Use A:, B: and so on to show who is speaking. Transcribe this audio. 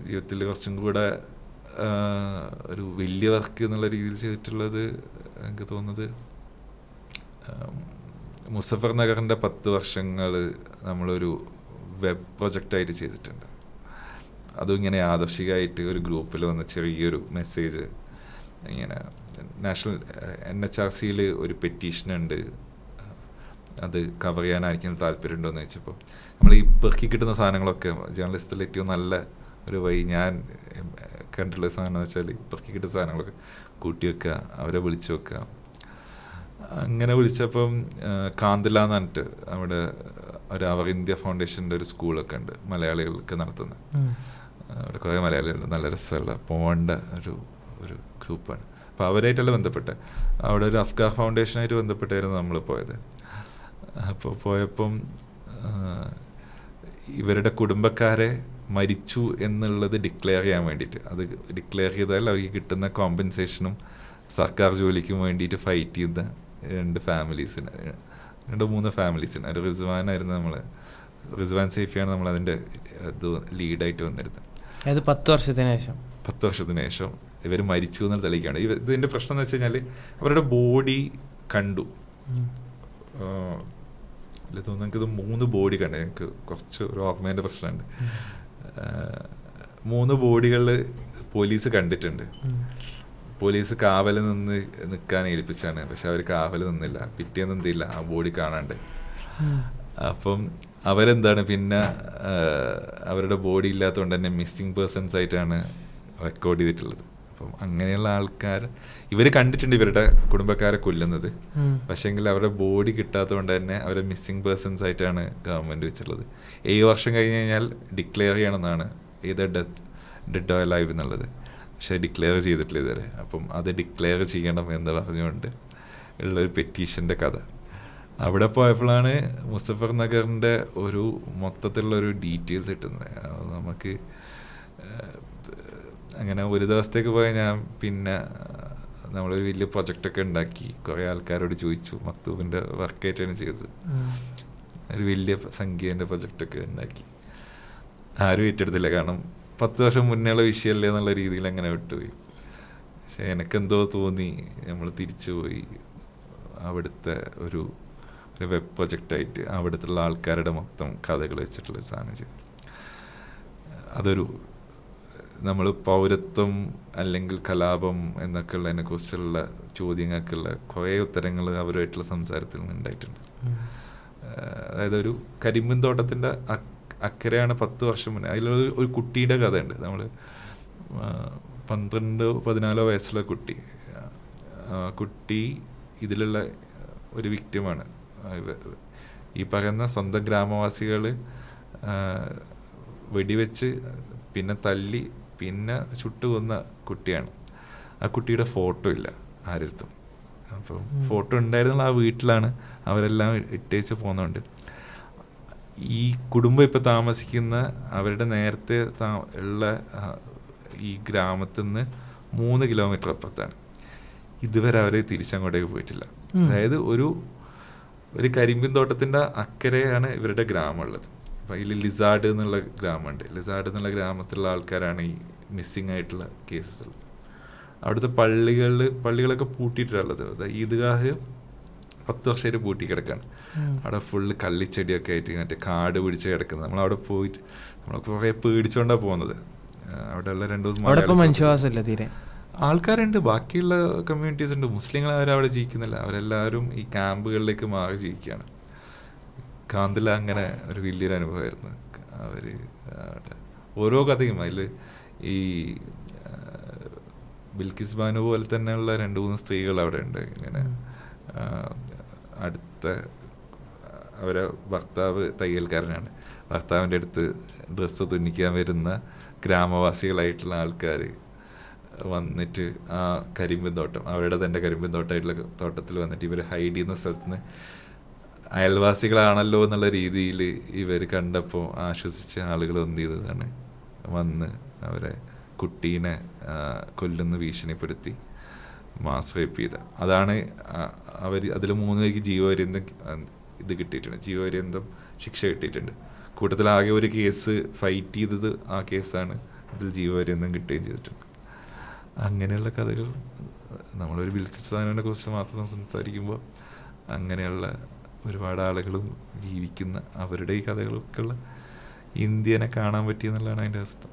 A: ജീവിതത്തിൽ കുറച്ചും കൂടെ ഒരു വലിയ വർക്ക് എന്നുള്ള രീതിയിൽ ചെയ്തിട്ടുള്ളത് എനിക്ക് തോന്നുന്നത് മുസഫർ നഗറിൻ്റെ 10 വർഷങ്ങൾ നമ്മളൊരു വെബ് പ്രൊജക്റ്റായിട്ട് ചെയ്തിട്ടുണ്ട്. അതും ഇങ്ങനെ ആദർശികമായിട്ട് ഒരു ഗ്രൂപ്പിൽ വന്ന ചെറിയൊരു മെസ്സേജ് ഇങ്ങനെ നാഷണൽ NHRCയിൽ ഒരു പെറ്റീഷനുണ്ട്, അത് കവർ ചെയ്യാനായിരിക്കും താല്പര്യമുണ്ടോ എന്ന് ചോദിച്ചപ്പോൾ നമ്മൾ ഈ പെറുക്കി കിട്ടുന്ന സാധനങ്ങളൊക്കെ ജേർണലിസ്റ്റിൽ ഏറ്റവും നല്ല ഒരു വഴി ഞാൻ കണ്ടിട്ടുള്ള സാധനം എന്ന് വെച്ചാൽ പെറുക്കി കിട്ടുന്ന സാധനങ്ങളൊക്കെ കൂട്ടി വെക്കുക, അവരെ വിളിച്ചു വെക്കുക. അങ്ങനെ വിളിച്ചപ്പം കാന്തില എന്ന് പറഞ്ഞിട്ട് അവിടെ ഒരു അവർ ഇന്ത്യ ഫൗണ്ടേഷൻ്റെ ഒരു സ്കൂളൊക്കെ ഉണ്ട് മലയാളികൾക്ക് നടത്തുന്നത്. അവിടെ കുറേ മലയാളികളുണ്ട്, നല്ല രസമുള്ള പോകേണ്ട ഒരു ഗ്രൂപ്പാണ്. അപ്പോൾ അവരായിട്ടല്ല ബന്ധപ്പെട്ടെ, അവിടെ ഒരു അഫ്ഗാൻ ഫൗണ്ടേഷനായിട്ട് ബന്ധപ്പെട്ടായിരുന്നു നമ്മൾ പോയത്. അപ്പോൾ പോയപ്പം ഇവരുടെ കുടുംബക്കാരെ മരിച്ചു എന്നുള്ളത് ഡിക്ലെയർ ചെയ്യാൻ വേണ്ടിയിട്ട്, അത് ഡിക്ലെയർ ചെയ്താൽ അവർക്ക് കിട്ടുന്ന കോമ്പൻസേഷനും സർക്കാർ ജോലിക്കും വേണ്ടിയിട്ട് ഫൈറ്റ് ചെയ്യുന്ന 2 ഫാമിലീസിന് 2-3 ഫാമിലീസിന്. ഒരു റിസ്വാൻ സൈഫിയാണ് നമ്മളതിൻ്റെ ഇത് ലീഡായിട്ട് വന്നിരുന്നത്.
B: 10
A: വർഷത്തിന് ശേഷം ഇവർ മരിച്ചു എന്ന് തെളിയിക്കുകയാണ്. ഇതിൻ്റെ പ്രശ്നം എന്ന് വെച്ച് കഴിഞ്ഞാൽ അവരുടെ ബോഡി കണ്ടു. തോന്നുന്നു എനിക്കത് 3 ബോഡി കണ്ടു. എനിക്ക് കുറച്ച് ഒരു ഓർമ്മേൻ്റെ പ്രശ്നമുണ്ട്. 3 ബോഡികൾ പോലീസ് കണ്ടിട്ടുണ്ട്. പോലീസ് കാവൽ നിൽക്കാൻ ഏൽപ്പിച്ചാണ്, പക്ഷെ അവർ കാവൽ നിന്നില്ല. പിറ്റേന്ന് എന്തില്ല, ആ ബോഡി കാണാണ്ട്. അപ്പം അവരെന്താണ് പിന്നെ അവരുടെ ബോഡി ഇല്ലാത്തതുകൊണ്ട് തന്നെ മിസ്സിങ് പേഴ്സൺസ് ആയിട്ടാണ് റെക്കോർഡ് ചെയ്തിട്ടുള്ളത്. അപ്പം അങ്ങനെയുള്ള ആൾക്കാർ ഇവർ കണ്ടിട്ടുണ്ട് ഇവരുടെ കുടുംബക്കാരെ കൊല്ലുന്നത്, പക്ഷേങ്കിൽ അവരുടെ ബോഡി കിട്ടാത്തതുകൊണ്ട് തന്നെ അവരെ മിസ്സിങ് പേഴ്സൺസ് ആയിട്ടാണ് ഗവൺമെൻറ് വെച്ചിട്ടുള്ളത്. 7 വർഷം കഴിഞ്ഞ് കഴിഞ്ഞാൽ ഡിക്ലെയർ ചെയ്യണമെന്നാണ് ഏത് ഡെഡ് ഓർ അലൈവ് എന്നുള്ളത്, പക്ഷേ ഡിക്ലെയർ ചെയ്തിട്ടില്ല ഇതുവരെ. അപ്പം അത് ഡിക്ലെയർ ചെയ്യണം എന്ന് പറഞ്ഞുകൊണ്ട് ഉള്ളൊരു പെറ്റീഷൻ്റെ കഥ. അവിടെ പോയപ്പോഴാണ് മുസഫർ നഗറിൻ്റെ ഒരു മൊത്തത്തിലുള്ളൊരു ഡീറ്റെയിൽസ് കിട്ടുന്നത്. നമുക്ക് അങ്ങനെ ഒരു ദിവസത്തേക്ക് പോയാൽ ഞാൻ പിന്നെ നമ്മളൊരു വലിയ പ്രൊജക്റ്റൊക്കെ ഉണ്ടാക്കി, കുറേ ആൾക്കാരോട് ചോദിച്ചു. മക്തൂബിൻ്റെ വർക്കായിട്ടാണ് ചെയ്തത്. ഒരു വലിയ സംഖ്യേൻ്റെ പ്രൊജക്റ്റൊക്കെ ഉണ്ടാക്കി. ആരും ഏറ്റെടുത്തില്ല, കാരണം 10 വർഷം മുന്നേയുള്ള വിഷയമല്ലേ എന്നുള്ള രീതിയിൽ അങ്ങനെ വിട്ടുപോയി. പക്ഷെ എനിക്കെന്തോ തോന്നി നമ്മൾ തിരിച്ചു പോയി അവിടുത്തെ ഒരു വെബ് പ്രൊജക്റ്റായിട്ട് അവിടുത്തെ ആൾക്കാരുടെ മൊത്തം കഥകൾ വെച്ചിട്ടുള്ള സാധനം ചെയ്തു. അതൊരു നമ്മൾ പൗരത്വം അല്ലെങ്കിൽ കലാപം എന്നൊക്കെ ഉള്ളതിനെ കുറിച്ചുള്ള ചോദ്യങ്ങൾക്കുള്ള കുറേ ഉത്തരങ്ങൾ അവരുമായിട്ടുള്ള സംസാരത്തിൽ നിന്ന് ഉണ്ടായിട്ടുണ്ട്. അതായത് ഒരു കരിമ്പിൻ തോട്ടത്തിൻ്റെ അക്കരെയാണ് 10 വർഷം മുന്നേ. അതിലുള്ള ഒരു കുട്ടിയുടെ കഥയുണ്ട്. നമ്മൾ 12-14 വയസ്സുള്ള കുട്ടി ഇതിലുള്ള ഒരു വിക്റ്റിമാണ്. ഈ പറയുന്ന സ്വന്തം ഗ്രാമവാസികൾ വെടിവെച്ച് പിന്നെ തല്ലി പിന്നെ ചുട്ടുകൊന്ന കുട്ടിയാണ്. ആ കുട്ടിയുടെ ഫോട്ടോ ഇല്ല ആരടുത്തും. അപ്പം ഫോട്ടോ ഉണ്ടായിരുന്നുള്ള ആ വീട്ടിലാണ് അവരെല്ലാം ഇട്ടേച്ച് പോകുന്നുണ്ട്. ഈ കുടുംബം ഇപ്പോൾ താമസിക്കുന്ന അവരുടെ നേരത്തെ ഉള്ള ഈ ഗ്രാമത്തിൽ നിന്ന് 3 കിലോമീറ്റർ അപ്പുറത്താണ്. ഇതുവരെ അവർ തിരിച്ചങ്ങോട്ടേക്ക് പോയിട്ടില്ല. അതായത് ഒരു കരിമ്പിൻ തോട്ടത്തിൻ്റെ അക്കരെയാണ് ഇവരുടെ ഗ്രാമമുള്ളത്. അപ്പോൾ അതിൽ ലിസാർഡ് എന്നുള്ള ഗ്രാമമുണ്ട്. ലിസാർഡ് എന്നുള്ള ഗ്രാമത്തിലുള്ള ആൾക്കാരാണ് ഈ മിസ്സിങ് ആയിട്ടുള്ള കേസസ്. അവിടുത്തെ പള്ളികളൊക്കെ പൂട്ടിയിട്ടുള്ളത്. അതായത് ഈദ്ഗാഹ് 10 വർഷമായിട്ട് പൂട്ടി കിടക്കാണ്. അവിടെ ഫുള്ള് കള്ളിച്ചെടിയൊക്കെ ആയിട്ട് മറ്റേ കാട് പിടിച്ച് കിടക്കുന്നത്. നമ്മളവിടെ പോയിട്ട് നമ്മൾ കുറേ പേടിച്ചുകൊണ്ടാണ് പോകുന്നത്. അവിടെയുള്ള 2-3
B: മനുഷ്യവാസമില്ല തീരെ.
A: ആൾക്കാരുണ്ട്, ബാക്കിയുള്ള കമ്മ്യൂണിറ്റീസ് ഉണ്ട്. മുസ്ലിങ്ങൾ അവിടെ ജീവിക്കുന്നില്ല, അവരെല്ലാവരും ഈ ക്യാമ്പുകളിലേക്ക് മാറി ജീവിക്കുകയാണ്. കാന്തില അങ്ങനെ ഒരു വലിയൊരു അനുഭവമായിരുന്നു. അവർ ഓരോ കഥയും അതിൽ ഈ ബിൽക്കിസ് ബാനു പോലെ തന്നെയുള്ള 2-3 സ്ത്രീകൾ അവിടെ ഉണ്ട്. ഇങ്ങനെ അടുത്ത അവരെ ഭർത്താവ് തയ്യൽക്കാരനാണ്. ഭർത്താവിൻ്റെ അടുത്ത് ഡ്രസ്സ് തുന്നിക്കാൻ വരുന്ന ഗ്രാമവാസികളായിട്ടുള്ള ആൾക്കാർ വന്നിട്ട് ആ കരിമ്പിൻ തോട്ടം, അവരുടെ തന്നെ കരിമ്പിൻ തോട്ടമായിട്ടുള്ള തോട്ടത്തിൽ വന്നിട്ട് ഇവർ ഹൈഡ് ചെയ്യുന്ന സ്ഥലത്ത് നിന്ന് അയൽവാസികളാണല്ലോ എന്നുള്ള രീതിയിൽ ഇവർ കണ്ടപ്പോൾ ആശ്വസിച്ച ആളുകൾ എന്ത് ചെയ്തതാണ്, വന്ന് അവരെ കുട്ടീനെ കൊല്ലുന്ന ഭീഷണിപ്പെടുത്തി മാസ് റേപ്പ് ചെയ്ത. അതാണ് അവർ അതിൽ 3 പേർക്ക് ജീവപര്യന്തം ഇത് കിട്ടിയിട്ടുണ്ട്, ജീവപര്യന്തം ശിക്ഷ കിട്ടിയിട്ടുണ്ട്. കൂട്ടത്തിൽ ആകെ ഒരു കേസ് ഫൈറ്റ് ചെയ്തത് ആ കേസാണ്. ഇതിൽ ജീവപര്യന്തം കിട്ടുകയും ചെയ്തിട്ടുണ്ട്. അങ്ങനെയുള്ള കഥകൾ നമ്മളൊരു ബിൽക്കിസ് ബാനോനെ കുറിച്ച് മാത്രം സംസാരിക്കുമ്പോൾ അങ്ങനെയുള്ള ഒരുപാട് ആളുകളും ജീവിക്കുന്ന അവരുടെ ഈ കഥകളൊക്കെ ഉള്ള ഇന്ത്യനെ കാണാൻ പറ്റിയെന്നുള്ളതാണ് അതിൻ്റെ അവസ്ഥ.